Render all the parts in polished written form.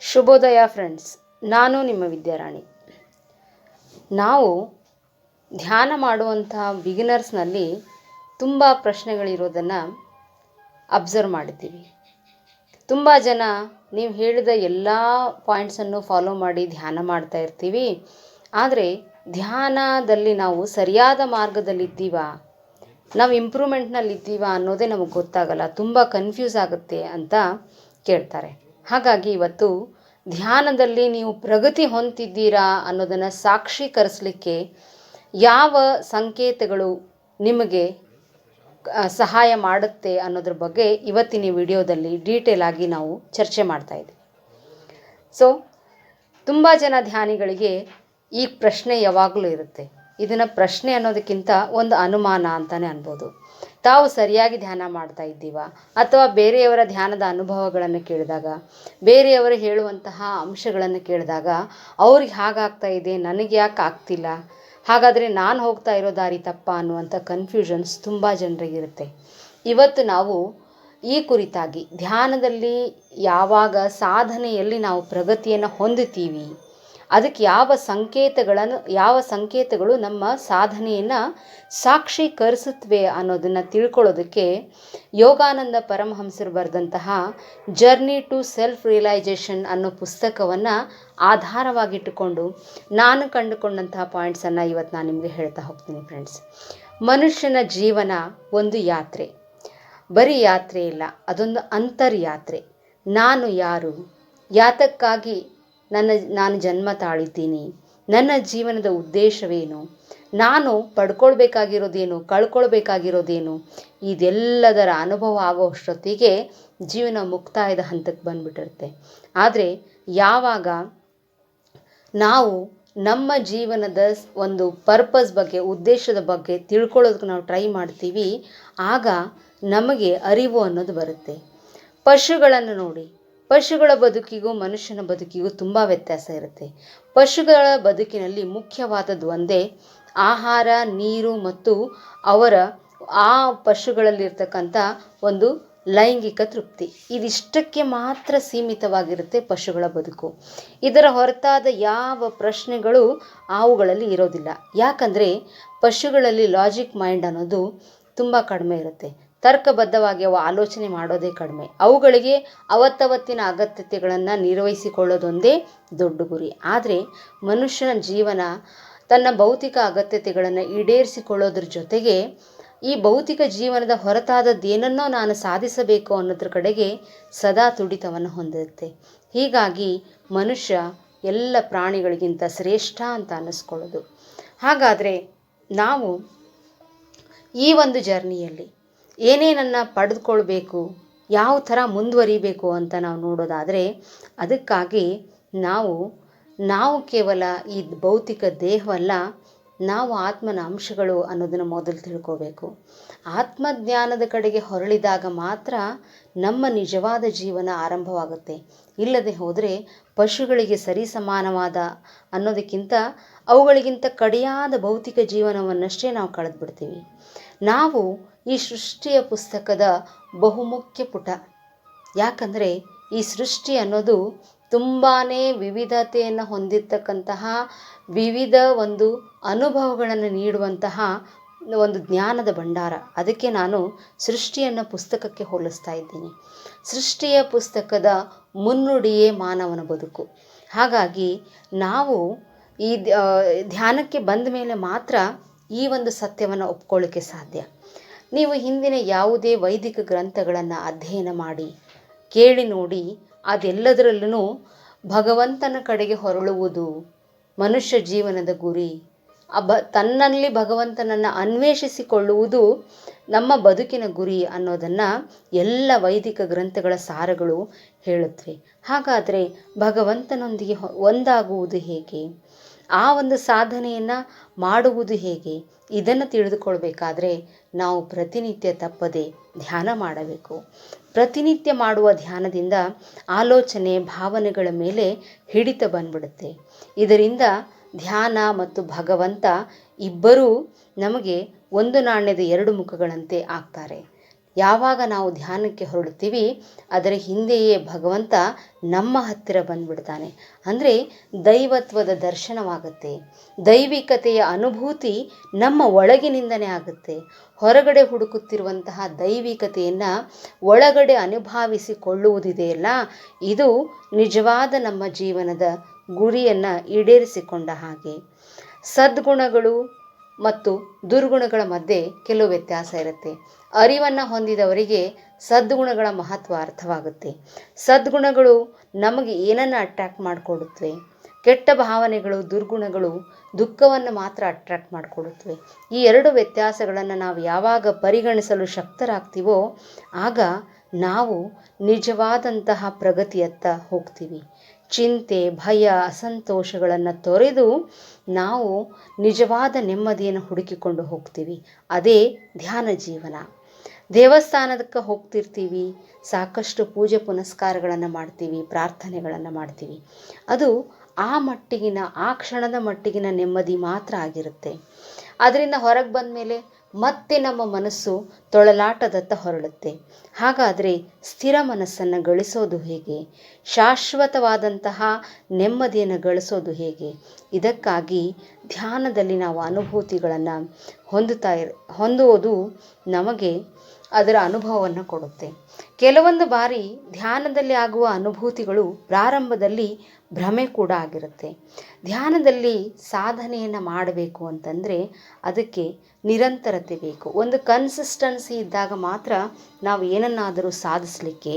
ಶುಭೋದಯ ಫ್ರೆಂಡ್ಸ್, ನಾನು ನಿಮ್ಮ ವಿದ್ಯಾರಾಣಿ. ನಾವು ಧ್ಯಾನ ಮಾಡುವಂಥ ಬಿಗಿನರ್ಸ್ನಲ್ಲಿ ತುಂಬ ಪ್ರಶ್ನೆಗಳಿರೋದನ್ನು ಅಬ್ಸರ್ವ್ ಮಾಡಿದ್ದೀವಿ. ತುಂಬ ಜನ ನೀವು ಹೇಳಿದ ಎಲ್ಲ ಪಾಯಿಂಟ್ಸನ್ನು ಫಾಲೋ ಮಾಡಿ ಧ್ಯಾನ ಮಾಡ್ತಾ ಇರ್ತೀವಿ. ಆದರೆ ಧ್ಯಾನದಲ್ಲಿ ನಾವು ಸರಿಯಾದ ಮಾರ್ಗದಲ್ಲಿದ್ದೀವಾ, ನಾವು ಇಂಪ್ರೂವ್ಮೆಂಟ್ನಲ್ಲಿದ್ದೀವಾ ಅನ್ನೋದೇ ನಮಗೆ ಗೊತ್ತಾಗಲ್ಲ, ತುಂಬ ಕನ್ಫ್ಯೂಸ್ ಆಗುತ್ತೆ ಅಂತ ಕೇಳ್ತಾರೆ. ಹಾಗಾಗಿ ಇವತ್ತು ಧ್ಯಾನದಲ್ಲಿ ನೀವು ಪ್ರಗತಿ ಹೊಂದಿದ್ದೀರಾ ಅನ್ನೋದನ್ನು ಸಾಕ್ಷೀಕರಿಸಲಿಕ್ಕೆ ಯಾವ ಸಂಕೇತಗಳು ನಿಮಗೆ ಸಹಾಯ ಮಾಡುತ್ತೆ ಅನ್ನೋದ್ರ ಬಗ್ಗೆ ಇವತ್ತಿನ ವಿಡಿಯೋದಲ್ಲಿ ಡೀಟೇಲ್ ಆಗಿ ನಾವು ಚರ್ಚೆ ಮಾಡ್ತಾ ಇದ್ದೀವಿ. ಸೊ ತುಂಬ ಜನ ಧ್ಯಾನಿಗಳಿಗೆ ಈ ಪ್ರಶ್ನೆ ಯಾವಾಗಲೂ ಇರುತ್ತೆ. ಇದನ್ನು ಪ್ರಶ್ನೆ ಅನ್ನೋದಕ್ಕಿಂತ ಒಂದು ಅನುಮಾನ ಅಂತಲೇ ಅನ್ಬೋದು. ತಾವು ಸರಿಯಾಗಿ ಧ್ಯಾನ ಮಾಡ್ತಾ ಇದ್ದೀವಾ, ಅಥವಾ ಬೇರೆಯವರ ಧ್ಯಾನದ ಅನುಭವಗಳನ್ನು ಕೇಳಿದಾಗ, ಬೇರೆಯವರು ಹೇಳುವಂತಹ ಅಂಶಗಳನ್ನು ಕೇಳಿದಾಗ ಅವ್ರಿಗೆ ಹಾಗಾಗ್ತಾ ಇದೆ, ನನಗೆ ಯಾಕೆ ಆಗ್ತಿಲ್ಲ, ಹಾಗಾದರೆ ನಾನು ಹೋಗ್ತಾ ಇರೋ ದಾರಿ ತಪ್ಪ ಅನ್ನುವಂಥ ಕನ್ಫ್ಯೂಷನ್ಸ್ ತುಂಬ ಜನರಿಗಿರುತ್ತೆ. ಇವತ್ತು ನಾವು ಈ ಕುರಿತಾಗಿ ಧ್ಯಾನದಲ್ಲಿ ಯಾವಾಗ ಸಾಧನೆಯಲ್ಲಿ ನಾವು ಪ್ರಗತಿಯನ್ನು ಹೊಂದುತ್ತೀವಿ, ಅದಕ್ಕೆ ಯಾವ ಸಂಕೇತಗಳು ನಮ್ಮ ಸಾಧನೆಯನ್ನು ಸಾಕ್ಷೀಕರಿಸುತ್ತವೆ ಅನ್ನೋದನ್ನು ತಿಳ್ಕೊಳ್ಳೋದಕ್ಕೆ ಯೋಗಾನಂದ ಪರಮಹಂಸರು ಬರೆದಂತಹ ಜರ್ನಿ ಟು ಸೆಲ್ಫ್ ರಿಯಲೈಸೇಷನ್ ಅನ್ನೋ ಪುಸ್ತಕವನ್ನು ಆಧಾರವಾಗಿಟ್ಟುಕೊಂಡು ನಾನು ಕಂಡುಕೊಂಡಂತಹ ಪಾಯಿಂಟ್ಸನ್ನು ಇವತ್ತು ನಾನು ನಿಮಗೆ ಹೇಳ್ತಾ ಹೋಗ್ತೀನಿ ಫ್ರೆಂಡ್ಸ್. ಮನುಷ್ಯನ ಜೀವನ ಒಂದು ಯಾತ್ರೆ, ಬರೀ ಯಾತ್ರೆ ಇಲ್ಲ, ಅದೊಂದು ಅಂತರ್ಯಾತ್ರೆ. ನಾನು ಯಾರು, ಯಾತಕ್ಕಾಗಿ ನಾನು ಜನ್ಮ ತಾಳಿದ್ದೀನಿ, ನನ್ನ ಜೀವನದ ಉದ್ದೇಶವೇನು, ನಾನು ಪಡ್ಕೊಳ್ಬೇಕಾಗಿರೋದೇನು, ಕಳ್ಕೊಳ್ಬೇಕಾಗಿರೋದೇನು, ಇದೆಲ್ಲದರ ಅನುಭವ ಆಗೋ ಅಷ್ಟೊತ್ತಿಗೆ ಜೀವನ ಮುಕ್ತಾಯದ ಹಂತಕ್ಕೆ ಬಂದುಬಿಟ್ಟಿರುತ್ತೆ. ಆದರೆ ಯಾವಾಗ ನಾವು ನಮ್ಮ ಜೀವನದ ಒಂದು ಪರ್ಪಸ್ ಬಗ್ಗೆ, ಉದ್ದೇಶದ ಬಗ್ಗೆ ತಿಳ್ಕೊಳ್ಳೋದಕ್ಕೆ ನಾವು ಟ್ರೈ ಮಾಡ್ತೀವಿ, ಆಗ ನಮಗೆ ಅರಿವು ಅನ್ನೋದು ಬರುತ್ತೆ. ಪಶುಗಳನ್ನು ನೋಡಿ, ಪಶುಗಳ ಬದುಕಿಗೂ ಮನುಷ್ಯನ ಬದುಕಿಗೂ ತುಂಬ ವ್ಯತ್ಯಾಸ ಇರುತ್ತೆ. ಪಶುಗಳ ಬದುಕಿನಲ್ಲಿ ಮುಖ್ಯವಾದದ್ದು ಒಂದೇ, ಆಹಾರ, ನೀರು ಮತ್ತು ಆ ಪಶುಗಳಲ್ಲಿರ್ತಕ್ಕಂಥ ಒಂದು ಲೈಂಗಿಕ ತೃಪ್ತಿ. ಇದಿಷ್ಟಕ್ಕೆ ಮಾತ್ರ ಸೀಮಿತವಾಗಿರುತ್ತೆ ಪಶುಗಳ ಬದುಕು. ಇದರ ಹೊರತಾದ ಯಾವ ಪ್ರಶ್ನೆಗಳು ಅವುಗಳಲ್ಲಿ ಇರೋದಿಲ್ಲ. ಯಾಕಂದರೆ ಪಶುಗಳಲ್ಲಿ ಲಾಜಿಕ್ ಮೈಂಡ್ ಅನ್ನೋದು ತುಂಬ ಕಡಿಮೆ ಇರುತ್ತೆ. ತರ್ಕಬದ್ಧವಾಗಿ ಅವು ಆಲೋಚನೆ ಮಾಡೋದೇ ಕಡಿಮೆ. ಅವುಗಳಿಗೆ ಅವತ್ತವತ್ತಿನ ಅಗತ್ಯತೆಗಳನ್ನು ನಿರ್ವಹಿಸಿಕೊಳ್ಳೋದೊಂದೇ ದೊಡ್ಡ ಗುರಿ. ಆದರೆ ಮನುಷ್ಯನ ಜೀವನ ತನ್ನ ಭೌತಿಕ ಅಗತ್ಯತೆಗಳನ್ನು ಈಡೇರಿಸಿಕೊಳ್ಳೋದ್ರ ಜೊತೆಗೆ ಈ ಭೌತಿಕ ಜೀವನದ ಹೊರತಾದದ್ದೇನನ್ನೋ ನಾನು ಸಾಧಿಸಬೇಕು ಅನ್ನೋದ್ರ ಕಡೆಗೆ ಸದಾ ತುಡಿತವನ್ನು ಹೊಂದಿರುತ್ತೆ. ಹೀಗಾಗಿ ಮನುಷ್ಯ ಎಲ್ಲ ಪ್ರಾಣಿಗಳಿಗಿಂತ ಶ್ರೇಷ್ಠ ಅಂತ ಅನ್ನಿಸ್ಕೊಳ್ಳೋದು. ಹಾಗಾದರೆ ನಾವು ಈ ಒಂದು ಜರ್ನಿಯಲ್ಲಿ ಏನೇನನ್ನು ಪಡೆದುಕೊಳ್ಬೇಕು, ಯಾವ ಥರ ಮುಂದುವರಿಬೇಕು ಅಂತ ನಾವು ನೋಡೋದಾದರೆ, ಅದಕ್ಕಾಗಿ ನಾವು ಕೇವಲ ಈ ಭೌತಿಕ ದೇಹವಲ್ಲ, ನಾವು ಆತ್ಮನ ಅಂಶಗಳು ಅನ್ನೋದನ್ನು ಮೊದಲು ತಿಳ್ಕೋಬೇಕು. ಆತ್ಮಜ್ಞಾನದ ಕಡೆಗೆ ಹೊರಳಿದಾಗ ಮಾತ್ರ ನಮ್ಮ ನಿಜವಾದ ಜೀವನ ಆರಂಭವಾಗುತ್ತೆ. ಇಲ್ಲದೆ ಹೋದರೆ ಪಶುಗಳಿಗೆ ಸರಿಸಮಾನವಾದ ಅನ್ನೋದಕ್ಕಿಂತ ಅವುಗಳಿಗಿಂತ ಕಡೆಯಾದ ಭೌತಿಕ ಜೀವನವನ್ನಷ್ಟೇ ನಾವು ಕಳೆದುಬಿಡ್ತೀವಿ. ನಾವು ಈ ಸೃಷ್ಟಿಯ ಪುಸ್ತಕದ ಬಹುಮುಖ್ಯ ಪುಟ. ಯಾಕಂದರೆ ಈ ಸೃಷ್ಟಿ ಅನ್ನೋದು ತುಂಬಾ ವಿವಿಧತೆಯನ್ನು ಹೊಂದಿರತಕ್ಕಂತಹ, ವಿವಿಧ ಒಂದು ಅನುಭವಗಳನ್ನು ನೀಡುವಂತಹ ಒಂದು ಜ್ಞಾನದ ಭಂಡಾರ. ಅದಕ್ಕೆ ನಾನು ಸೃಷ್ಟಿಯನ್ನು ಪುಸ್ತಕಕ್ಕೆ ಹೋಲಿಸ್ತಾ ಇದ್ದೀನಿ. ಸೃಷ್ಟಿಯ ಪುಸ್ತಕದ ಮುನ್ನುಡಿಯೇ ಮಾನವನ ಬದುಕು. ಹಾಗಾಗಿ ನಾವು ಈ ಧ್ಯಾನಕ್ಕೆ ಬಂದ ಮೇಲೆ ಮಾತ್ರ ಈ ಒಂದು ಸತ್ಯವನ್ನು ಒಪ್ಕೊಳ್ಳಿಕ್ಕೆ ಸಾಧ್ಯ. ನೀವು ಹಿಂದಿನ ಯಾವುದೇ ವೈದಿಕ ಗ್ರಂಥಗಳನ್ನು ಅಧ್ಯಯನ ಮಾಡಿ, ಕೇಳಿ ನೋಡಿ, ಅದೆಲ್ಲದರಲ್ಲೂ ಭಗವಂತನ ಕಡೆಗೆ ಹೊರಳುವುದು ಮನುಷ್ಯ ಜೀವನದ ಗುರಿ, ತನ್ನಲ್ಲಿ ಭಗವಂತನನ್ನು ಅನ್ವೇಷಿಸಿಕೊಳ್ಳುವುದು ನಮ್ಮ ಬದುಕಿನ ಗುರಿ ಅನ್ನೋದನ್ನು ಎಲ್ಲ ವೈದಿಕ ಗ್ರಂಥಗಳ ಸಾರಗಳು ಹೇಳುತ್ತವೆ. ಹಾಗಾದರೆ ಭಗವಂತನೊಂದಿಗೆ ಒಂದಾಗುವುದು ಹೇಗೆ, ಆ ಒಂದು ಸಾಧನೆಯನ್ನು ಮಾಡುವುದು ಹೇಗೆ, ಇದನ್ನು ತಿಳಿದುಕೊಳ್ಬೇಕಾದ್ರೆ ನಾವು ಪ್ರತಿನಿತ್ಯ ತಪ್ಪದೆ ಧ್ಯಾನ ಮಾಡಬೇಕು. ಪ್ರತಿನಿತ್ಯ ಮಾಡುವ ಧ್ಯಾನದಿಂದ ಆಲೋಚನೆ, ಭಾವನೆಗಳ ಮೇಲೆ ಹಿಡಿತ ಬಂದ್ಬಿಡುತ್ತೆ. ಇದರಿಂದ ಧ್ಯಾನ ಮತ್ತು ಭಗವಂತ ಇಬ್ಬರೂ ನಮಗೆ ಒಂದು ನಾಣ್ಯದ ಎರಡು ಮುಖಗಳಂತೆ ಆಗ್ತಾರೆ. ಯಾವಾಗ ನಾವು ಧ್ಯಾನಕ್ಕೆ ಹೊರಡ್ತೀವಿ ಅದರ ಹಿಂದೆಯೇ ಭಗವಂತ ನಮ್ಮ ಹತ್ತಿರ ಬಂದ್ಬಿಡ್ತಾನೆ. ಅಂದರೆ ದೈವತ್ವದ ದರ್ಶನವಾಗುತ್ತೆ, ದೈವಿಕತೆಯ ಅನುಭೂತಿ ನಮ್ಮ ಒಳಗಿನಿಂದನೇ ಆಗುತ್ತೆ. ಹೊರಗಡೆ ಹುಡುಕುತ್ತಿರುವಂತಹ ದೈವಿಕತೆಯನ್ನು ಒಳಗಡೆ ಅನುಭವಿಸಿಕೊಳ್ಳುವುದಿದೆಯಲ್ಲ, ಇದು ನಿಜವಾದ ನಮ್ಮ ಜೀವನದ ಗುರಿಯನ್ನು ಈಡೇರಿಸಿಕೊಂಡ ಹಾಗೆ. ಸದ್ಗುಣಗಳು ಮತ್ತು ದುರ್ಗುಣಗಳ ಮಧ್ಯೆ ಕೆಲವು ವ್ಯತ್ಯಾಸ ಇರುತ್ತೆ. ಅರಿವನ್ನು ಹೊಂದಿದವರಿಗೆ ಸದ್ಗುಣಗಳ ಮಹತ್ವ ಅರ್ಥವಾಗುತ್ತೆ. ಸದ್ಗುಣಗಳು ನಮಗೆ ಏನನ್ನು ಅಟ್ರ್ಯಾಕ್ಟ್ ಮಾಡಿಕೊಡುತ್ತವೆ, ಕೆಟ್ಟ ಭಾವನೆಗಳು, ದುರ್ಗುಣಗಳು ದುಃಖವನ್ನು ಮಾತ್ರ ಅಟ್ರ್ಯಾಕ್ಟ್ ಮಾಡಿಕೊಡುತ್ತವೆ. ಈ ಎರಡು ವ್ಯತ್ಯಾಸಗಳನ್ನು ನಾವು ಯಾವಾಗ ಪರಿಗಣಿಸಲು ಶಕ್ತರಾಗ್ತೀವೋ ಆಗ ನಾವು ನಿಜವಾದಂತಹ ಪ್ರಗತಿಯತ್ತ ಹೋಗ್ತೀವಿ. ಚಿಂತೆ, ಭಯ, ಅಸಂತೋಷಗಳನ್ನು ತೊರೆದು ನಾವು ನಿಜವಾದ ನೆಮ್ಮದಿಯನ್ನು ಹುಡುಕಿಕೊಂಡು ಹೋಗ್ತೀವಿ. ಅದೇ ಧ್ಯಾನ ಜೀವನ. ದೇವಸ್ಥಾನಕ್ಕೆ ಹೋಗ್ತಿರ್ತೀವಿ, ಸಾಕಷ್ಟು ಪೂಜೆ ಪುನಸ್ಕಾರಗಳನ್ನು ಮಾಡ್ತೀವಿ, ಪ್ರಾರ್ಥನೆಗಳನ್ನು ಮಾಡ್ತೀವಿ. ಅದು ಆ ಮಟ್ಟಿಗಿನ, ಆ ಕ್ಷಣದ ಮಟ್ಟಿಗಿನ ನೆಮ್ಮದಿ ಮಾತ್ರ ಆಗಿರುತ್ತೆ. ಅದರಿಂದ ಹೊರಗೆ ಬಂದ ಮೇಲೆ ಮತ್ತೆ ನಮ್ಮ ಮನಸ್ಸು ತೊಳಲಾಟದತ್ತ ಹೊರಳುತ್ತೆ. ಹಾಗಾದರೆ ಸ್ಥಿರ ಮನಸ್ಸನ್ನು ಗಳಿಸೋದು ಹೇಗೆ? ಶಾಶ್ವತವಾದಂತಹ ನೆಮ್ಮದಿಯನ್ನು ಗಳಿಸೋದು ಹೇಗೆ? ಇದಕ್ಕಾಗಿ ಧ್ಯಾನದಲ್ಲಿ ನಾವು ಅನುಭೂತಿಗಳನ್ನು ಹೊಂದುವುದು ನಮಗೆ ಅದರ ಅನುಭವವನ್ನು ಕೊಡುತ್ತೆ. ಕೆಲವೊಂದು ಬಾರಿ ಧ್ಯಾನದಲ್ಲಿ ಆಗುವ ಅನುಭೂತಿಗಳು ಪ್ರಾರಂಭದಲ್ಲಿ ಭ್ರಮೆ ಕೂಡ ಆಗಿರುತ್ತೆ. ಧ್ಯಾನದಲ್ಲಿ ಸಾಧನೆಯನ್ನು ಮಾಡಬೇಕು ಅಂತಂದರೆ ಅದಕ್ಕೆ ನಿರಂತರತೆ ಬೇಕು. ಒಂದು ಕನ್ಸಿಸ್ಟೆನ್ಸಿ ಇದ್ದಾಗ ಮಾತ್ರ ನಾವು ಏನನ್ನಾದರೂ ಸಾಧಿಸಲಿಕ್ಕೆ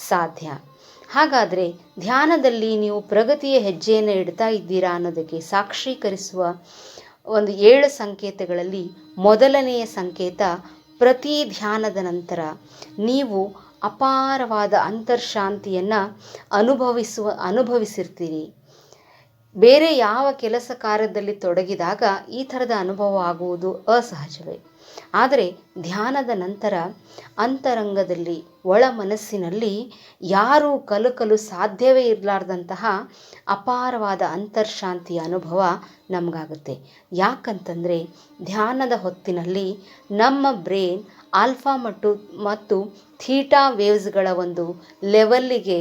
ಸಾಧ್ಯ. ಹಾಗಾದರೆ ಧ್ಯಾನದಲ್ಲಿ ನೀವು ಪ್ರಗತಿಯ ಹೆಜ್ಜೆಯನ್ನು ಇಡ್ತಾ ಇದ್ದೀರಾ ಅನ್ನೋದಕ್ಕೆ ಸಾಕ್ಷೀಕರಿಸುವ ಒಂದು 7 ಸಂಕೇತಗಳಲ್ಲಿ ಮೊದಲನೆಯ ಸಂಕೇತ, ಪ್ರತಿ ಧ್ಯಾನದ ನಂತರ ನೀವು ಅಪಾರವಾದ ಅಂತರ್ಶಾಂತಿಯನ್ನು ಅನುಭವಿಸಿರ್ತೀರಿ. ಬೇರೆ ಯಾವ ಕೆಲಸ ಕಾರ್ಯದಲ್ಲಿ ತೊಡಗಿದಾಗ ಈ ಥರದ ಅನುಭವ ಆಗುವುದು ಅಸಹಜವೇ. ಆದರೆ ಧ್ಯಾನದ ನಂತರ ಅಂತರಂಗದಲ್ಲಿ, ಒಳ ಮನಸ್ಸಿನಲ್ಲಿ ಯಾರೂ ಕಲಕಲು ಸಾಧ್ಯವೇ ಇರಲಾರ್ದಂತಹ ಅಪಾರವಾದ ಅಂತರ್ಶಾಂತಿಯ ಅನುಭವ ನಮಗಾಗುತ್ತೆ. ಯಾಕಂತಂದರೆ ಧ್ಯಾನದ ಹೊತ್ತಿನಲ್ಲಿ ನಮ್ಮ ಬ್ರೈನ್ ಆಲ್ಫಾ ಮತ್ತು ಥೀಟಾ ವೇವ್ಸ್ಗಳ ಒಂದು ಲೆವೆಲ್ಲಿಗೆ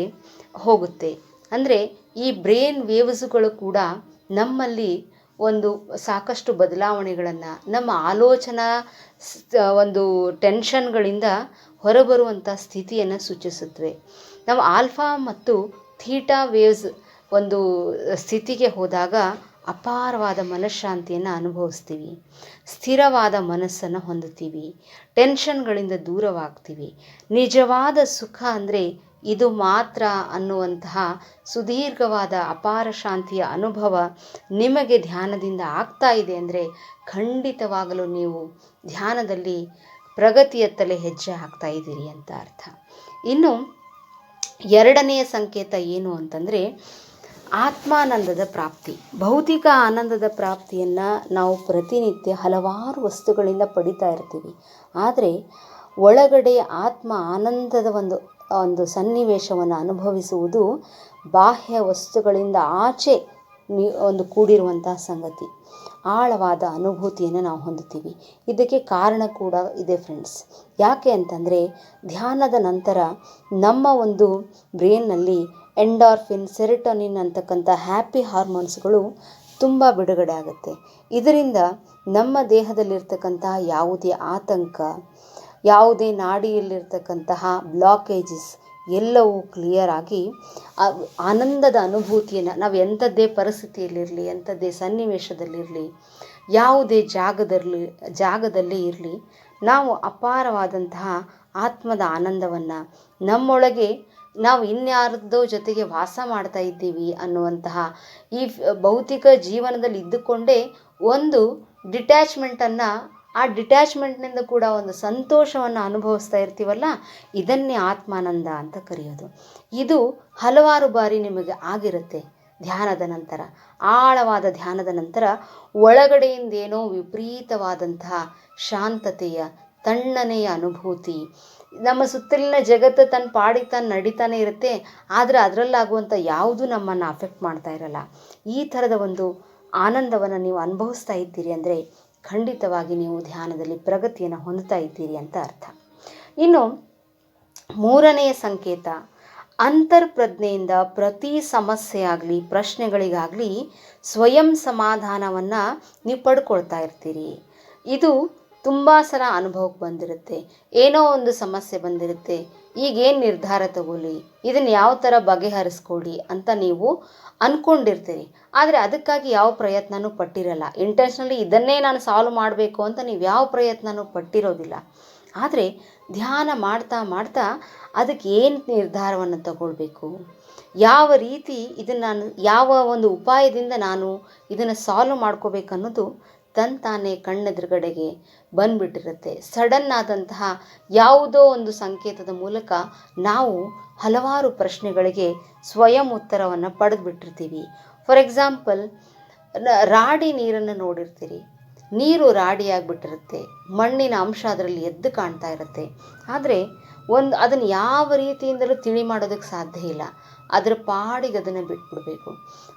ಹೋಗುತ್ತೆ. ಅಂದರೆ ಈ ಬ್ರೈನ್ ವೇವ್ಸ್ಗಳು ಕೂಡ ನಮ್ಮಲ್ಲಿ ಒಂದು ಸಾಕಷ್ಟು ಬದಲಾವಣೆಗಳನ್ನು, ನಮ್ಮ ಆಲೋಚನಾ ಒಂದು ಟೆನ್ಷನ್ಗಳಿಂದ ಹೊರಬರುವಂಥ ಸ್ಥಿತಿಯನ್ನು ಸೂಚಿಸುತ್ತವೆ. ನಾವು ಆಲ್ಫಾ ಮತ್ತು ಥೀಟಾ ವೇವ್ಸ್ ಒಂದು ಸ್ಥಿತಿಗೆ ಹೋದಾಗ ಅಪಾರವಾದ ಮನಃಶಾಂತಿಯನ್ನು ಅನುಭವಿಸ್ತೀವಿ, ಸ್ಥಿರವಾದ ಮನಸ್ಸನ್ನು ಹೊಂದುತ್ತೀವಿ, ಟೆನ್ಷನ್ಗಳಿಂದ ದೂರವಾಗ್ತೀವಿ. ನಿಜವಾದ ಸುಖ ಅಂದರೆ ಇದು ಮಾತ್ರ ಅನ್ನುವಂತಹ ಸುದೀರ್ಘವಾದ ಅಪಾರ ಶಾಂತಿಯ ಅನುಭವ ನಿಮಗೆ ಧ್ಯಾನದಿಂದ ಆಗ್ತಾ ಇದೆ ಅಂದರೆ ಖಂಡಿತವಾಗಲೂ ನೀವು ಧ್ಯಾನದಲ್ಲಿ ಪ್ರಗತಿಯತ್ತಲೇ ಹೆಜ್ಜೆ ಹಾಕ್ತಾ ಇದ್ದೀರಿ ಅಂತ ಅರ್ಥ. ಇನ್ನು ಎರಡನೆಯ ಸಂಕೇತ ಏನು ಅಂತಂದರೆ ಆತ್ಮಾನಂದದ ಪ್ರಾಪ್ತಿ. ಭೌತಿಕ ಆನಂದದ ಪ್ರಾಪ್ತಿಯನ್ನು ನಾವು ಪ್ರತಿನಿತ್ಯ ಹಲವಾರು ವಸ್ತುಗಳಿಂದ ಪಡಿತಾ ಇರ್ತೀವಿ. ಆದರೆ ಒಳಗಡೆ ಆತ್ಮ ಆನಂದದ ಒಂದು ಸನ್ನಿವೇಶವನ್ನು ಅನುಭವಿಸುವುದು ಬಾಹ್ಯ ವಸ್ತುಗಳಿಂದ ಆಚೆ ಒಂದು ಕೂಡಿರುವಂತಹ ಸಂಗತಿ. ಆಳವಾದ ಅನುಭೂತಿಯನ್ನು ನಾವು ಹೊಂದುತ್ತೀವಿ. ಇದಕ್ಕೆ ಕಾರಣ ಕೂಡ ಇದೆ ಫ್ರೆಂಡ್ಸ್. ಯಾಕೆ ಅಂತಂದರೆ ಧ್ಯಾನದ ನಂತರ ನಮ್ಮ ಒಂದು ಬ್ರೈನ್ನಲ್ಲಿ ಎಂಡಾರ್ಫಿನ್, ಸೆರೋಟೋನಿನ್ ಅಂತಕ್ಕಂಥ ಹ್ಯಾಪಿ ಹಾರ್ಮೋನ್ಸ್ಗಳು ತುಂಬ ಬಿಡುಗಡೆ ಆಗುತ್ತೆ. ಇದರಿಂದ ನಮ್ಮ ದೇಹದಲ್ಲಿರ್ತಕ್ಕಂತಹ ಯಾವುದೇ ಆತಂಕ, ಯಾವುದೇ ನಾಡಿಯಲ್ಲಿರ್ತಕ್ಕಂತಹ ಬ್ಲಾಕೇಜಸ್ ಎಲ್ಲವೂ ಕ್ಲಿಯರ್ ಆಗಿ ಆನಂದದ ಅನುಭೂತಿಯನ್ನು ನಾವು ಎಂಥದ್ದೇ ಪರಿಸ್ಥಿತಿಯಲ್ಲಿರಲಿ, ಎಂಥದ್ದೇ ಸನ್ನಿವೇಶದಲ್ಲಿರಲಿ, ಯಾವುದೇ ಜಾಗದಲ್ಲಿ ಇರಲಿ, ನಾವು ಅಪಾರವಾದಂತಹ ಆತ್ಮದ ಆನಂದವನ್ನು ನಮ್ಮೊಳಗೆ ನಾವು ಇನ್ಯಾರದೋ ಜೊತೆಗೆ ವಾಸ ಮಾಡ್ತಾ ಇದ್ದೀವಿ ಅನ್ನುವಂತಹ ಈ ಭೌತಿಕ ಜೀವನದಲ್ಲಿ ಇದ್ದುಕೊಂಡೇ ಒಂದು ಡಿಟ್ಯಾಚ್ಮೆಂಟನ್ನು, ಆ ಡಿಟ್ಯಾಚ್ಮೆಂಟ್ನಿಂದ ಕೂಡ ಒಂದು ಸಂತೋಷವನ್ನು ಅನುಭವಿಸ್ತಾ ಇರ್ತೀವಲ್ಲ, ಇದನ್ನೇ ಆತ್ಮಾನಂದ ಅಂತ ಕರೆಯೋದು. ಇದು ಹಲವಾರು ಬಾರಿ ನಿಮಗೆ ಆಗಿರುತ್ತೆ. ಧ್ಯಾನದ ನಂತರ, ಆಳವಾದ ಧ್ಯಾನದ ನಂತರ ಒಳಗಡೆಯಿಂದೇನೋ ವಿಪರೀತವಾದಂತಹ ಶಾಂತತೆಯ, ತಣ್ಣನೆಯ ಅನುಭೂತಿ. ನಮ್ಮ ಸುತ್ತಲಿನ ಜಗತ್ತು ತನ್ನ ಪಾಡಿಗೆ ತಾನು ನಡೀತಾನೆ ಇರುತ್ತೆ, ಆದರೆ ಅದರಲ್ಲಾಗುವಂಥ ಯಾವುದೂ ನಮ್ಮನ್ನು ಅಫೆಕ್ಟ್ ಮಾಡ್ತಾ ಇರಲ್ಲ. ಈ ಥರದ ಒಂದು ಆನಂದವನ್ನು ನೀವು ಅನುಭವಿಸ್ತಾ ಇದ್ದೀರಿ ಅಂದರೆ ಖಂಡಿತವಾಗಿ ನೀವು ಧ್ಯಾನದಲ್ಲಿ ಪ್ರಗತಿಯನ್ನು ಹೊಂದುತ್ತಾ ಇದ್ದೀರಿ ಅಂತ ಅರ್ಥ. ಇನ್ನು ಮೂರನೆಯ ಸಂಕೇತ, ಅಂತರ್ಪ್ರಜ್ಞೆಯಿಂದ ಪ್ರತಿ ಸಮಸ್ಯೆ ಆಗಲಿ ಪ್ರಶ್ನೆಗಳಿಗಾಗಲಿ ಸ್ವಯಂ ಸಮಾಧಾನವನ್ನು ನೀವು ಪಡ್ಕೊಳ್ತಾ ಇರ್ತೀರಿ. ಇದು ತುಂಬ ಸಲ ಅನುಭವಕ್ಕೆ ಬಂದಿರುತ್ತೆ. ಏನೋ ಒಂದು ಸಮಸ್ಯೆ ಬಂದಿರುತ್ತೆ, ಈಗೇನು ನಿರ್ಧಾರ ತಗೊಳ್ಳಿ, ಇದನ್ನು ಯಾವ ಥರ ಬಗೆಹರಿಸ್ಕೊಳ್ಳಿ ಅಂತ ನೀವು ಅಂದ್ಕೊಂಡಿರ್ತೀರಿ. ಆದರೆ ಅದಕ್ಕಾಗಿ ಯಾವ ಪ್ರಯತ್ನನೂ ಪಟ್ಟಿರಲ್ಲ. ಇಂಟೆನ್ಷನಲಿ ಇದನ್ನೇ ನಾನು ಸಾಲ್ವ್ ಮಾಡಬೇಕು ಅಂತ ನೀವು ಯಾವ ಪ್ರಯತ್ನನೂ ಪಟ್ಟಿರೋದಿಲ್ಲ. ಆದರೆ ಧ್ಯಾನ ಮಾಡ್ತಾ ಮಾಡ್ತಾ ಅದಕ್ಕೆ ಏನು ನಿರ್ಧಾರವನ್ನು ತಗೊಳ್ಬೇಕು, ಯಾವ ರೀತಿ ಇದನ್ನು ನಾನು ಯಾವ ಒಂದು ಉಪಾಯದಿಂದ ನಾನು ಇದನ್ನು ಸಾಲ್ವ್ ಮಾಡ್ಕೋಬೇಕು ಅನ್ನೋದು ತಾನೇ ಕಣ್ಣೆದುರುಗಡೆಗೆ ಬಂದ್ಬಿಟ್ಟಿರುತ್ತೆ. ಸಡನ್ ಆದಂತಹ ಯಾವುದೋ ಒಂದು ಸಂಕೇತದ ಮೂಲಕ ನಾವು ಹಲವಾರು ಪ್ರಶ್ನೆಗಳಿಗೆ ಸ್ವಯಂ ಉತ್ತರವನ್ನು ಪಡೆದುಬಿಟ್ಟಿರ್ತೀವಿ. ಫಾರ್ ಎಕ್ಸಾಂಪಲ್, ರಾಡಿ ನೀರನ್ನು ನೋಡಿರ್ತೀರಿ. ನೀರು ರಾಡಿಯಾಗಿಬಿಟ್ಟಿರುತ್ತೆ, ಮಣ್ಣಿನ ಅಂಶ ಅದರಲ್ಲಿ ಎದ್ದು ಕಾಣ್ತಾ ಇರುತ್ತೆ. ಆದರೆ ಅದನ್ನು ಯಾವ ರೀತಿಯಿಂದಲೂ ತಿಳಿ ಮಾಡೋದಕ್ಕೆ ಸಾಧ್ಯ ಇಲ್ಲ. ಅದರ ಪಾಡಿಗೆ ಅದನ್ನು ಬಿಟ್ಬಿಡಬೇಕು.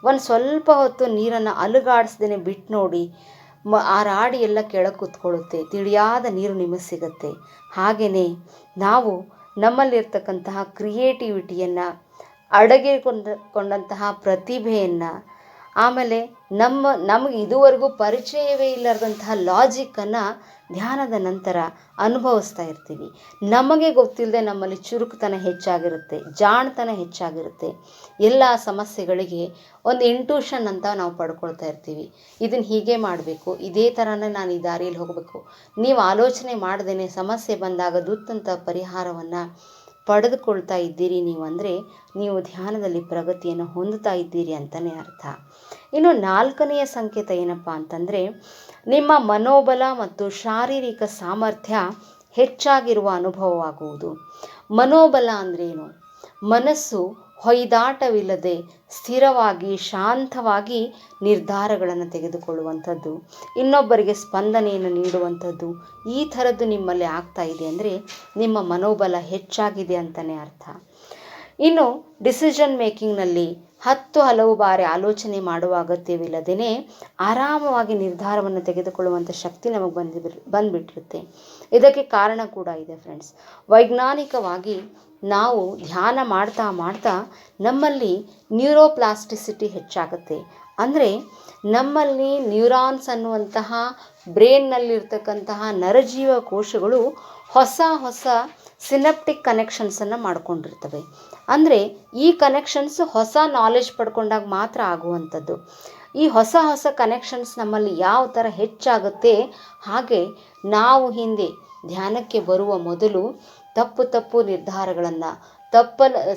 ಒಂದು ಸ್ವಲ್ಪ ಹೊತ್ತು ನೀರನ್ನು ಅಲುಗಾಡಿಸ್ದೇ ಬಿಟ್ಟು ನೋಡಿ, ಆ ರಾಡಿ ಎಲ್ಲ ಕೆಳಗೆ ಕೂತ್ಕೊಳ್ಳುತ್ತೆ, ತಿಳಿಯಾದ ನೀರು ನಿಮಗೆ ಸಿಗುತ್ತೆ. ಹಾಗೆಯೇ ನಾವು ನಮ್ಮಲ್ಲಿರ್ತಕ್ಕಂತಹ ಕ್ರಿಯೇಟಿವಿಟಿಯನ್ನು, ಅಡಗಿಕೊಂಡಂತಹ ಪ್ರತಿಭೆಯನ್ನು, ಆಮೇಲೆ ನಮಗೆ ಇದುವರೆಗೂ ಪರಿಚಯವೇ ಇಲ್ಲದಂತಹ ಲಾಜಿಕ್ಕನ್ನು ಧ್ಯಾನದ ನಂತರ ಅನುಭವಿಸ್ತಾ ಇರ್ತೀವಿ. ನಮಗೆ ಗೊತ್ತಿಲ್ಲದೆ ನಮ್ಮಲ್ಲಿ ಚುರುಕುತನ ಹೆಚ್ಚಾಗಿರುತ್ತೆ, ಜಾಣತನ ಹೆಚ್ಚಾಗಿರುತ್ತೆ. ಎಲ್ಲ ಸಮಸ್ಯೆಗಳಿಗೆ ಒಂದು ಇಂಟ್ಯೂಷನ್ ಅಂತ ನಾವು ಪಡ್ಕೊಳ್ತಾ ಇರ್ತೀವಿ. ಇದನ್ನು ಹೀಗೆ ಮಾಡಬೇಕು, ಇದೇ ಥರನೇ ನಾನು ಈ ದಾರಿಯಲ್ಲಿ ಹೋಗಬೇಕು. ನೀವು ಆಲೋಚನೆ ಮಾಡ್ದೇ ಸಮಸ್ಯೆ ಬಂದಾಗ ದುತ್ತಂತ ಪರಿಹಾರವನ್ನು ಪಡೆದುಕೊಳ್ತಾ ಇದ್ದೀರಿ ನೀವು ಅಂದರೆ ನೀವು ಧ್ಯಾನದಲ್ಲಿ ಪ್ರಗತಿಯನ್ನು ಹೊಂದುತ್ತಾ ಇದ್ದೀರಿ ಅಂತಲೇ ಅರ್ಥ. ಇನ್ನು ನಾಲ್ಕನೆಯ ಸಂಕೇತ ಏನಪ್ಪ ಅಂತಂದರೆ, ನಿಮ್ಮ ಮನೋಬಲ ಮತ್ತು ಶಾರೀರಿಕ ಸಾಮರ್ಥ್ಯ ಹೆಚ್ಚಾಗಿರುವ ಅನುಭವವಾಗುವುದು. ಮನೋಬಲ ಅಂದ್ರೇನು? ಮನಸ್ಸು ಹೊಯ್ದಾಟವಿಲ್ಲದೆ ಸ್ಥಿರವಾಗಿ ಶಾಂತವಾಗಿ ನಿರ್ಧಾರಗಳನ್ನು ತೆಗೆದುಕೊಳ್ಳುವಂಥದ್ದು, ಇನ್ನೊಬ್ಬರಿಗೆ ಸ್ಪಂದನೆಯನ್ನು ನೀಡುವಂಥದ್ದು. ಈ ಥರದ್ದು ನಿಮ್ಮಲ್ಲಿ ಆಗ್ತಾ ಇದೆ ಅಂದರೆ ನಿಮ್ಮ ಮನೋಬಲ ಹೆಚ್ಚಾಗಿದೆ ಅಂತಲೇ ಅರ್ಥ. ಇನ್ನು ಡಿಸಿಷನ್ ಮೇಕಿಂಗ್ನಲ್ಲಿ ಹಲವು ಬಾರಿ ಆಲೋಚನೆ ಮಾಡುವ ಅಗತ್ಯವಿಲ್ಲದೇ ಆರಾಮವಾಗಿ ನಿರ್ಧಾರವನ್ನು ತೆಗೆದುಕೊಳ್ಳುವಂಥ ಶಕ್ತಿ ನಮಗೆ ಬಂದುಬಿಟ್ಟಿರುತ್ತೆ. ಇದಕ್ಕೆ ಕಾರಣ ಕೂಡ ಇದೆ ಫ್ರೆಂಡ್ಸ್. ವೈಜ್ಞಾನಿಕವಾಗಿ ನಾವು ಧ್ಯಾನ ಮಾಡ್ತಾ ಮಾಡ್ತಾ ನಮ್ಮಲ್ಲಿ ನ್ಯೂರೋಪ್ಲಾಸ್ಟಿಸಿಟಿ ಹೆಚ್ಚಾಗುತ್ತೆ. ಅಂದರೆ ನಮ್ಮಲ್ಲಿ ನ್ಯೂರಾನ್ಸ್ ಅನ್ನುವಂತಹ ಬ್ರೈನ್ನಲ್ಲಿರ್ತಕ್ಕಂತಹ ನರಜೀವ ಕೋಶಗಳು ಹೊಸ ಸಿನೆಪ್ಟಿಕ್ ಕನೆಕ್ಷನ್ಸನ್ನು ಮಾಡ್ಕೊಂಡಿರ್ತವೆ. ಅಂದರೆ ಈ ಕನೆಕ್ಷನ್ಸ್ ಹೊಸ ನಾಲೆಜ್ ಪಡ್ಕೊಂಡಾಗ ಮಾತ್ರ ಆಗುವಂಥದ್ದು. ಈ ಹೊಸ ಕನೆಕ್ಷನ್ಸ್ ನಮ್ಮಲ್ಲಿ ಯಾವ ಥರ ಹೆಚ್ಚಾಗುತ್ತೆ, ಹಾಗೆ ನಾವು ಹಿಂದೆ ಧ್ಯಾನಕ್ಕೆ ಬರುವ ಮೊದಲು ತಪ್ಪು ನಿರ್ಧಾರಗಳನ್ನು,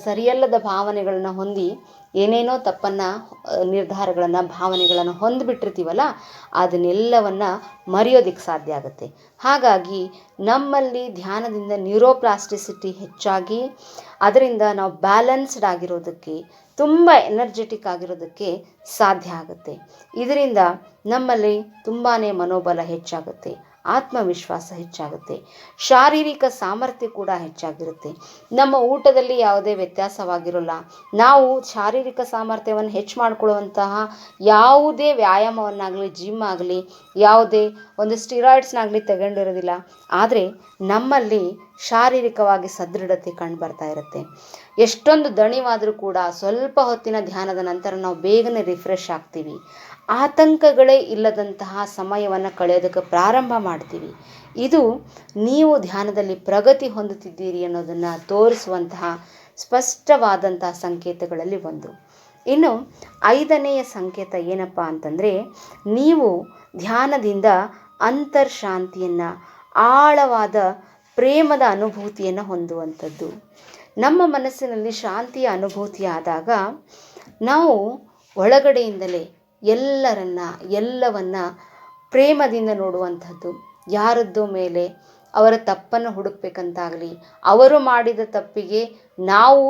ಸರಿಯಲ್ಲದ ಭಾವನೆಗಳನ್ನು ಹೊಂದಿ ಏನೇನೋ ನಿರ್ಧಾರಗಳನ್ನು ಭಾವನೆಗಳನ್ನು ಹೊಂದಿಬಿಟ್ಟಿರ್ತೀವಲ್ಲ, ಅದನ್ನೆಲ್ಲವನ್ನು ಮರೆಯೋದಕ್ಕೆ ಸಾಧ್ಯ ಆಗುತ್ತೆ. ಹಾಗಾಗಿ ನಮ್ಮಲ್ಲಿ ಧ್ಯಾನದಿಂದ ನ್ಯೂರೋಪ್ಲಾಸ್ಟಿಸಿಟಿ ಹೆಚ್ಚಾಗಿ ಅದರಿಂದ ನಾವು ಬ್ಯಾಲೆನ್ಸ್ಡ್ ಆಗಿರೋದಕ್ಕೆ, ತುಂಬ ಎನರ್ಜೆಟಿಕ್ ಆಗಿರೋದಕ್ಕೆ ಸಾಧ್ಯ ಆಗುತ್ತೆ. ಇದರಿಂದ ನಮ್ಮಲ್ಲಿ ತುಂಬಾ ಮನೋಬಲ ಹೆಚ್ಚಾಗುತ್ತೆ, ಆತ್ಮವಿಶ್ವಾಸ ಹೆಚ್ಚಾಗುತ್ತೆ, ಶಾರೀರಿಕ ಸಾಮರ್ಥ್ಯ ಕೂಡ ಹೆಚ್ಚಾಗಿರುತ್ತೆ. ನಮ್ಮ ಊಟದಲ್ಲಿ ಯಾವುದೇ ವ್ಯತ್ಯಾಸವಾಗಿರೋಲ್ಲ. ನಾವು ಶಾರೀರಿಕ ಸಾಮರ್ಥ್ಯವನ್ನು ಹೆಚ್ಚು ಮಾಡಿಕೊಳ್ಳುವಂತಹ ಯಾವುದೇ ವ್ಯಾಯಾಮವನ್ನಾಗಲಿ, ಜಿಮ್ ಆಗಲಿ, ಯಾವುದೇ ಒಂದು ಸ್ಟಿರಾಯ್ಡ್ಸ್ನಾಗಲಿ ತಗೊಂಡಿರೋದಿಲ್ಲ. ಆದರೆ ನಮ್ಮಲ್ಲಿ ಶಾರೀರಿಕವಾಗಿ ಸದೃಢತೆ ಕಂಡು ಬರ್ತಾ ಇರುತ್ತೆ. ಎಷ್ಟೊಂದು ದಣಿವಾದರೂ ಕೂಡ ಸ್ವಲ್ಪ ಹೊತ್ತಿನ ಧ್ಯಾನದ ನಂತರ ನಾವು ಬೇಗನೆ ರಿಫ್ರೆಶ್ ಆಗ್ತೀವಿ. ಆತಂಕಗಳೇ ಇಲ್ಲದಂತಹ ಸಮಯವನ್ನು ಕಳೆಯೋದಕ್ಕೆ ಪ್ರಾರಂಭ ಮಾಡ್ತೀವಿ. ಇದು ನೀವು ಧ್ಯಾನದಲ್ಲಿ ಪ್ರಗತಿ ಹೊಂದುತ್ತಿದ್ದೀರಿ ಅನ್ನೋದನ್ನು ತೋರಿಸುವಂತಹ ಸ್ಪಷ್ಟವಾದಂತಹ ಸಂಕೇತಗಳಲ್ಲಿ ಒಂದು. ಇನ್ನು 5ನೆಯ ಸಂಕೇತ ಏನಪ್ಪ ಅಂತಂದರೆ, ನೀವು ಧ್ಯಾನದಿಂದ ಅಂತರ್ಶಾಂತಿಯನ್ನು, ಆಳವಾದ ಪ್ರೇಮದ ಅನುಭೂತಿಯನ್ನು ಹೊಂದುವಂಥದ್ದು. ನಮ್ಮ ಮನಸ್ಸಿನಲ್ಲಿ ಶಾಂತಿಯ ಅನುಭೂತಿ ಆದಾಗ ನಾವು ಒಳಗಡೆಯಿಂದಲೇ ಎಲ್ಲವನ್ನ ಪ್ರೇಮದಿಂದ ನೋಡುವಂಥದ್ದು. ಯಾರದ್ದೋ ಮೇಲೆ ಅವರ ತಪ್ಪನ್ನು ಹುಡುಕ್ಬೇಕಂತಾಗಲಿ, ಅವರು ಮಾಡಿದ ತಪ್ಪಿಗೆ ನಾವು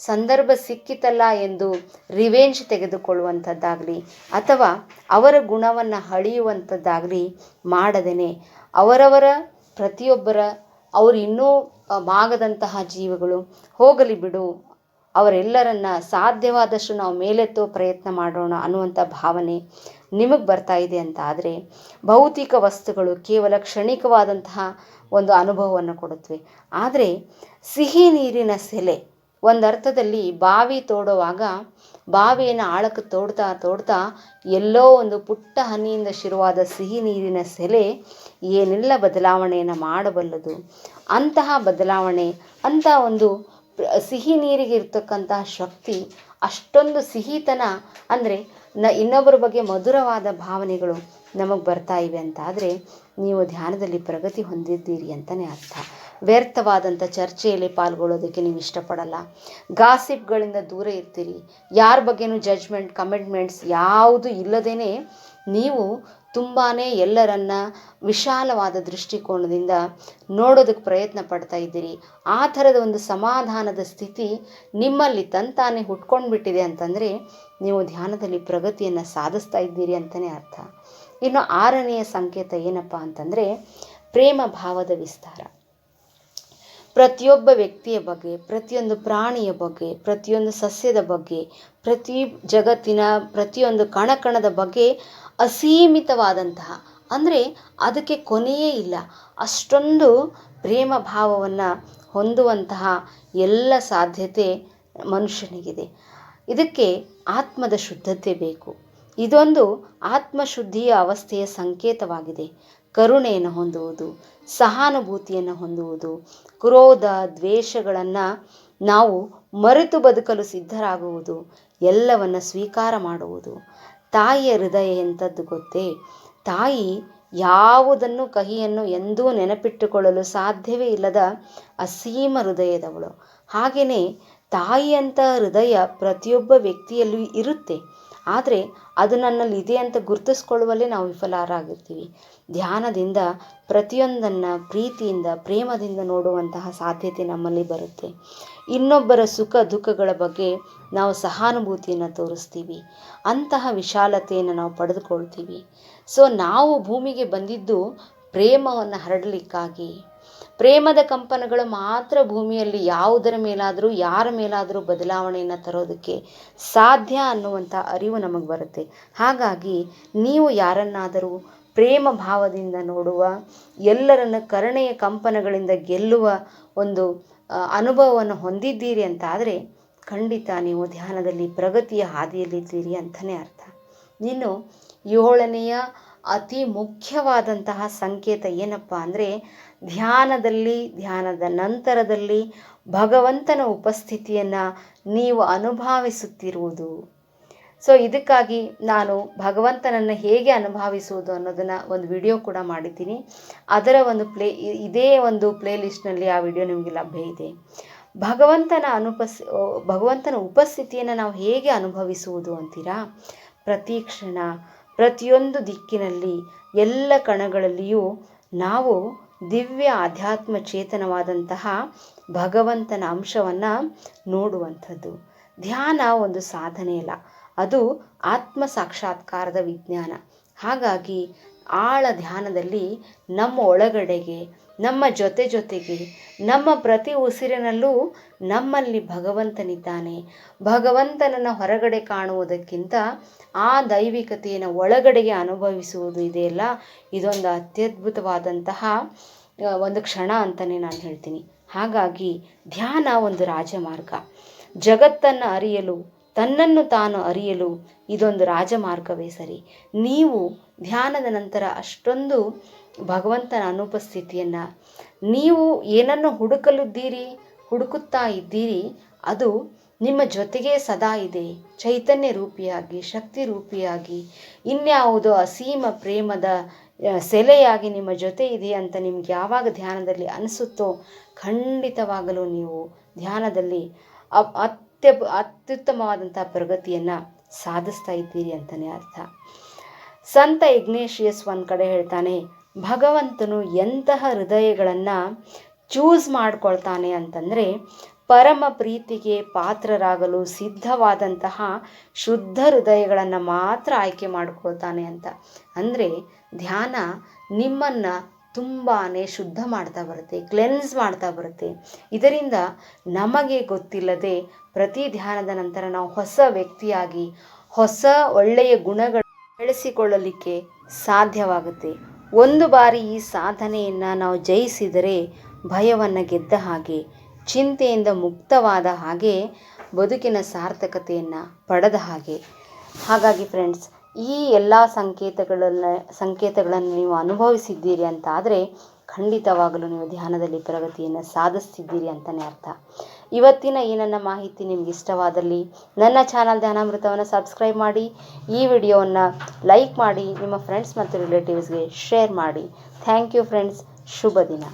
ಸಂದರ್ಭ ಸಿಕ್ಕಿತಲ್ಲ ಎಂದು ರಿವೆಂಜ್ ತೆಗೆದುಕೊಳ್ಳುವಂಥದ್ದಾಗಲಿ, ಅಥವಾ ಅವರ ಗುಣವನ್ನು ಹಳಿಯುವಂಥದ್ದಾಗಲಿ ಮಾಡದೇನೆ ಅವರವರ ಪ್ರತಿಯೊಬ್ಬರ ಅವರು ಇನ್ನೂ ಆಗದಂತಹ ಜೀವಗಳು ಹೋಗಲಿ ಬಿಡು, ಅವರೆಲ್ಲರನ್ನ ಸಾಧ್ಯವಾದಷ್ಟು ನಾವು ಮೇಲೆತ್ತುವ ಪ್ರಯತ್ನ ಮಾಡೋಣ ಅನ್ನುವಂಥ ಭಾವನೆ ನಿಮಗೆ ಬರ್ತಾ ಇದೆ ಅಂತ ಆದರೆ, ಭೌತಿಕ ವಸ್ತುಗಳು ಕೇವಲ ಕ್ಷಣಿಕವಾದಂತಹ ಒಂದು ಅನುಭವವನ್ನು ಕೊಡುತ್ತವೆ. ಆದರೆ ಸಿಹಿ ನೀರಿನ ಸೆಲೆ, ಒಂದರ್ಥದಲ್ಲಿ ಬಾವಿ ತೋಡುವಾಗ ಬಾವಿಯನ್ನು ಆಳಕ್ಕೆ ತೋಡ್ತಾ ತೋಡ್ತಾ ಎಲ್ಲೋ ಒಂದು ಪುಟ್ಟ ಹನಿಯಿಂದ ಶುರುವಾದ ಸಿಹಿ ನೀರಿನ ಸೆಲೆ ಏನೆಲ್ಲ ಬದಲಾವಣೆಯನ್ನು ಮಾಡಬಲ್ಲದು. ಅಂತಹ ಬದಲಾವಣೆ, ಅಂತಹ ಒಂದು ಸಿಹಿ ನೀರಿಗೆ ಇರ್ತಕ್ಕಂತಹ ಶಕ್ತಿ, ಅಷ್ಟೊಂದು ಸಿಹಿತನ ಅಂದರೆ ಇನ್ನೊಬ್ಬರ ಬಗ್ಗೆ ಮಧುರವಾದ ಭಾವನೆಗಳು ನಮಗೆ ಬರ್ತಾ ಇವೆ ಅಂತ ಆದರೆ, ನೀವು ಧ್ಯಾನದಲ್ಲಿ ಪ್ರಗತಿ ಹೊಂದಿದ್ದೀರಿ ಅಂತಲೇ ಅರ್ಥ. ವ್ಯರ್ಥವಾದಂಥ ಚರ್ಚೆಯಲ್ಲಿ ಪಾಲ್ಗೊಳ್ಳೋದಕ್ಕೆ ನೀವು ಇಷ್ಟಪಡಲ್ಲ, ಗಾಸಿಪ್ಗಳಿಂದ ದೂರ ಇರ್ತೀರಿ, ಯಾರ ಬಗ್ಗೆನೂ ಜಡ್ಜ್ಮೆಂಟ್ ಕಮೆಂಟ್ಮೆಂಟ್ಸ್ ಯಾವುದು ಇಲ್ಲದೇ ನೀವು ತುಂಬಾ ಎಲ್ಲರನ್ನ ವಿಶಾಲವಾದ ದೃಷ್ಟಿಕೋನದಿಂದ ನೋಡೋದಕ್ಕೆ ಪ್ರಯತ್ನ ಪಡ್ತಾ ಇದ್ದೀರಿ. ಆ ಥರದ ಒಂದು ಸಮಾಧಾನದ ಸ್ಥಿತಿ ನಿಮ್ಮಲ್ಲಿ ತಂತಾನೆ ಹುಟ್ಕೊಂಡ್ಬಿಟ್ಟಿದೆ ಅಂತಂದರೆ, ನೀವು ಧ್ಯಾನದಲ್ಲಿ ಪ್ರಗತಿಯನ್ನು ಸಾಧಿಸ್ತಾ ಇದ್ದೀರಿ ಅಂತಲೇ ಅರ್ಥ. ಇನ್ನು 6ನೆಯ ಸಂಕೇತ ಏನಪ್ಪ ಅಂತಂದರೆ, ಪ್ರೇಮ ಭಾವದ ವಿಸ್ತಾರ. ಪ್ರತಿಯೊಬ್ಬ ವ್ಯಕ್ತಿಯ ಬಗ್ಗೆ, ಪ್ರತಿಯೊಂದು ಪ್ರಾಣಿಯ ಬಗ್ಗೆ, ಪ್ರತಿಯೊಂದು ಸಸ್ಯದ ಬಗ್ಗೆ, ಜಗತ್ತಿನ ಪ್ರತಿಯೊಂದು ಕಣಕಣದ ಬಗ್ಗೆ ಅಸೀಮಿತವಾದಂತಹ, ಅಂದರೆ ಅದಕ್ಕೆ ಕೊನೆಯೇ ಇಲ್ಲ, ಅಷ್ಟೊಂದು ಪ್ರೇಮ ಭಾವವನ್ನು ಹೊಂದುವಂತಹ ಎಲ್ಲ ಸಾಧ್ಯತೆ ಮನುಷ್ಯನಿಗಿದೆ. ಇದಕ್ಕೆ ಆತ್ಮದ ಶುದ್ಧತೆ ಬೇಕು. ಇದೊಂದು ಆತ್ಮಶುದ್ಧಿಯ ಅವಸ್ಥೆಯ ಸಂಕೇತವಾಗಿದೆ. ಕರುಣೆಯನ್ನು ಹೊಂದುವುದು, ಸಹಾನುಭೂತಿಯನ್ನು ಹೊಂದುವುದು, ಕ್ರೋಧ ದ್ವೇಷಗಳನ್ನು ನಾವು ಮರೆತು ಬದುಕಲು ಸಿದ್ಧರಾಗುವುದು, ಎಲ್ಲವನ್ನು ಸ್ವೀಕಾರ ಮಾಡುವುದು. ತಾಯಿಯ ಹೃದಯ ಎಂಥದ್ದು ಗೊತ್ತೇ? ತಾಯಿ ಯಾವುದನ್ನು ಕಹಿಯನ್ನು ಎಂದೂ ನೆನಪಿಟ್ಟುಕೊಳ್ಳಲು ಸಾಧ್ಯವೇ ಇಲ್ಲದ ಅಸೀಮ ಹೃದಯದವಳು. ಹಾಗೆಯೇ ತಾಯಿಯಂಥ ಹೃದಯ ಪ್ರತಿಯೊಬ್ಬ ವ್ಯಕ್ತಿಯಲ್ಲೂ ಇರುತ್ತೆ. ಆದರೆ ಅದು ನನ್ನಲ್ಲಿ ಇದೆ ಅಂತ ಗುರುತಿಸ್ಕೊಳ್ಳುವಲ್ಲೇ ನಾವು ವಿಫಲರಾಗಿರ್ತೀವಿ. ಧ್ಯಾನದಿಂದ ಪ್ರತಿಯೊಂದನ್ನು ಪ್ರೀತಿಯಿಂದ ಪ್ರೇಮದಿಂದ ನೋಡುವಂತಹ ಸಾಧ್ಯತೆ ನಮ್ಮಲ್ಲಿ ಬರುತ್ತೆ. ಇನ್ನೊಬ್ಬರ ಸುಖ ದುಃಖಗಳ ಬಗ್ಗೆ ನಾವು ಸಹಾನುಭೂತಿಯನ್ನು ತೋರಿಸ್ತೀವಿ, ಅಂತಹ ವಿಶಾಲತೆಯನ್ನು ನಾವು ಪಡೆದುಕೊಳ್ತೀವಿ. ಸೊ ನಾವು ಭೂಮಿಗೆ ಬಂದಿದ್ದು ಪ್ರೇಮವನ್ನು ಹರಡಲಿಕ್ಕಾಗಿ. ಪ್ರೇಮದ ಕಂಪನಗಳು ಮಾತ್ರ ಭೂಮಿಯಲ್ಲಿ ಯಾವುದರ ಮೇಲಾದರೂ ಯಾರ ಮೇಲಾದರೂ ಬದಲಾವಣೆಯನ್ನು ತರೋದಕ್ಕೆ ಸಾಧ್ಯ ಅನ್ನುವಂಥ ಅರಿವು ನಮಗೆ ಬರುತ್ತೆ. ಹಾಗಾಗಿ ನೀವು ಯಾರನ್ನಾದರೂ ಪ್ರೇಮ ಭಾವದಿಂದ ನೋಡುವ, ಎಲ್ಲರನ್ನು ಕರುಣೆಯ ಕಂಪನಗಳಿಂದ ಗೆಲ್ಲುವ ಒಂದು ಅನುಭವವನ್ನು ಹೊಂದಿದ್ದೀರಿ ಅಂತಾದರೆ, ಖಂಡಿತ ನೀವು ಧ್ಯಾನದಲ್ಲಿ ಪ್ರಗತಿಯ ಹಾದಿಯಲ್ಲಿದ್ದೀರಿ ಅಂತಲೇ ಅರ್ಥ. ಇನ್ನು 7ನೆಯ ಅತಿ ಮುಖ್ಯವಾದಂತಹ ಸಂಕೇತ ಏನಪ್ಪ ಅಂದರೆ, ಧ್ಯಾನದ ನಂತರದಲ್ಲಿ ಭಗವಂತನ ಉಪಸ್ಥಿತಿಯನ್ನು ನೀವು ಅನುಭವಿಸುತ್ತಿರುವುದು. ಸೊ ಇದಕ್ಕಾಗಿ ನಾನು ಭಗವಂತನನ್ನು ಹೇಗೆ ಅನುಭವಿಸುವುದು ಅನ್ನೋದನ್ನು ಒಂದು ವಿಡಿಯೋ ಕೂಡ ಮಾಡಿದ್ದೀನಿ. ಅದರ ಒಂದು ಇದೇ ಒಂದು ಪ್ಲೇಲಿಸ್ಟ್ನಲ್ಲಿ ಆ ವಿಡಿಯೋ ನಿಮಗೆ ಲಭ್ಯ ಇದೆ. ಭಗವಂತನ ಉಪಸ್ಥಿತಿಯನ್ನು ನಾವು ಹೇಗೆ ಅನುಭವಿಸುವುದು ಅಂತೀರಾ? ಪ್ರತಿ ಕ್ಷಣ, ಪ್ರತಿಯೊಂದು ದಿಕ್ಕಿನಲ್ಲಿ, ಎಲ್ಲ ಕಣಗಳಲ್ಲಿಯೂ ನಾವು ದಿವ್ಯ ಆಧ್ಯಾತ್ಮ ಚೇತನವಾದಂತಹ ಭಗವಂತನ ಅಂಶವನ್ನು ನೋಡುವಂಥದ್ದು. ಧ್ಯಾನ ಒಂದು ಸಾಧನೆ ಅಲ್ಲ, ಅದು ಆತ್ಮ ಸಾಕ್ಷಾತ್ಕಾರದ ವಿಜ್ಞಾನ. ಹಾಗಾಗಿ ಆಳ ಧ್ಯಾನದಲ್ಲಿ ನಮ್ಮ ಒಳಗಡೆಗೆ, ನಮ್ಮ ಜೊತೆಗೆ, ನಮ್ಮ ಪ್ರತಿ ಉಸಿರಿನಲ್ಲೂ ನಮ್ಮಲ್ಲಿ ಭಗವಂತನಿದ್ದಾನೆ. ಭಗವಂತನನ್ನು ಹೊರಗಡೆ ಕಾಣುವುದಕ್ಕಿಂತ ಆ ದೈವಿಕತೆಯನ್ನು ಒಳಗಡೆಗೆ ಅನುಭವಿಸುವುದು ಇದೆಯಲ್ಲ, ಇದೊಂದು ಅತ್ಯದ್ಭುತವಾದಂತಹ ಒಂದು ಕ್ಷಣ ಅಂತಲೇ ನಾನು ಹೇಳ್ತೀನಿ. ಹಾಗಾಗಿ ಧ್ಯಾನ ಒಂದು ರಾಜಮಾರ್ಗ. ಜಗತ್ತನ್ನು ಅರಿಯಲು, ತನ್ನನ್ನು ತಾನು ಅರಿಯಲು ಇದೊಂದು ರಾಜಮಾರ್ಗವೇ ಸರಿ. ನೀವು ಧ್ಯಾನದ ನಂತರ ಅಷ್ಟೊಂದು ಭಗವಂತನ ಅನುಪಸ್ಥಿತಿಯನ್ನು, ನೀವು ಏನನ್ನು ಹುಡುಕುತ್ತಾ ಇದ್ದೀರಿ, ಅದು ನಿಮ್ಮ ಜೊತೆಗೆ ಸದಾ ಇದೆ. ಚೈತನ್ಯ ರೂಪಿಯಾಗಿ, ಶಕ್ತಿ ರೂಪಿಯಾಗಿ, ಇನ್ಯಾವುದೋ ಅಸೀಮ ಪ್ರೇಮದ ಸೆಲೆಯಾಗಿ ನಿಮ್ಮ ಜೊತೆ ಇದೆ ಅಂತ ನಿಮ್ಗೆ ಯಾವಾಗ ಧ್ಯಾನದಲ್ಲಿ ಅನಿಸುತ್ತೋ, ಖಂಡಿತವಾಗಲೂ ನೀವು ಧ್ಯಾನದಲ್ಲಿ ಅತ್ಯುತ್ತಮವಾದಂಥ ಪ್ರಗತಿಯನ್ನು ಸಾಧಿಸ್ತಾ ಇದ್ದೀರಿ ಅಂತಲೇ ಅರ್ಥ. ಸಂತ ಇಗ್ನೇಷಿಯಸ್ ಒಂದು ಕಡೆ ಹೇಳ್ತಾನೆ, ಭಗವಂತನು ಎಂತಹ ಹೃದಯಗಳನ್ನು ಚೂಸ್ ಮಾಡ್ಕೊಳ್ತಾನೆ ಅಂತಂದರೆ, ಪರಮ ಪ್ರೀತಿಗೆ ಪಾತ್ರರಾಗಲು ಸಿದ್ಧವಾದಂತಹ ಶುದ್ಧ ಹೃದಯಗಳನ್ನು ಮಾತ್ರ ಆಯ್ಕೆ ಮಾಡ್ಕೊಳ್ತಾನೆ ಅಂತ. ಅಂದರೆ ಧ್ಯಾನ ನಿಮ್ಮನ್ನು ತುಂಬಾ ಶುದ್ಧ ಮಾಡ್ತಾ ಬರುತ್ತೆ, ಕ್ಲೆನ್ಸ್ ಮಾಡ್ತಾ ಬರುತ್ತೆ. ಇದರಿಂದ ನಮಗೆ ಗೊತ್ತಿಲ್ಲದೆ ಪ್ರತಿ ಧ್ಯಾನದ ನಂತರ ನಾವು ಹೊಸ ವ್ಯಕ್ತಿಯಾಗಿ ಹೊಸ ಒಳ್ಳೆಯ ಗುಣಗಳು ಬೆಳೆಸಿಕೊಳ್ಳಲಿಕ್ಕೆ ಸಾಧ್ಯವಾಗುತ್ತೆ. ಒಂದು ಬಾರಿ ಈ ಸಾಧನೆಯನ್ನು ನಾವು ಜಯಿಸಿದರೆ ಭಯವನ್ನು ಗೆದ್ದ ಹಾಗೆ, ಚಿಂತೆಯಿಂದ ಮುಕ್ತವಾದ ಹಾಗೆ, ಬದುಕಿನ ಸಾರ್ಥಕತೆಯನ್ನು ಪಡೆದ ಹಾಗೆ. ಹಾಗಾಗಿ ಫ್ರೆಂಡ್ಸ್, ಈ ಎಲ್ಲ ಸಂಕೇತಗಳನ್ನು ನೀವು ಅನುಭವಿಸಿದ್ದೀರಿ ಅಂತಾದರೆ ಖಂಡಿತವಾಗಲೂ ನೀವು ಧ್ಯಾನದಲ್ಲಿ ಪ್ರಗತಿಯನ್ನು ಸಾಧಿಸ್ತಿದ್ದೀರಿ ಅಂತಲೇ ಅರ್ಥ. ಇವತ್ತಿನ ಈ ನನ್ನ ಮಾಹಿತಿ ನಿಮ್ಗೆ ಇಷ್ಟವಾದಲ್ಲಿ ನನ್ನ ಚಾನಲ್ ಧ್ಯಾನಾಮೃತವನ್ನು ಸಬ್ಸ್ಕ್ರೈಬ್ ಮಾಡಿ, ಈ ವಿಡಿಯೋವನ್ನು ಲೈಕ್ ಮಾಡಿ, ನಿಮ್ಮ ಫ್ರೆಂಡ್ಸ್ ಮತ್ತು ರಿಲೇಟಿವ್ಸ್ಗೆ ಶೇರ್ ಮಾಡಿ. Thank you friends. ಶುಭ ದಿನ.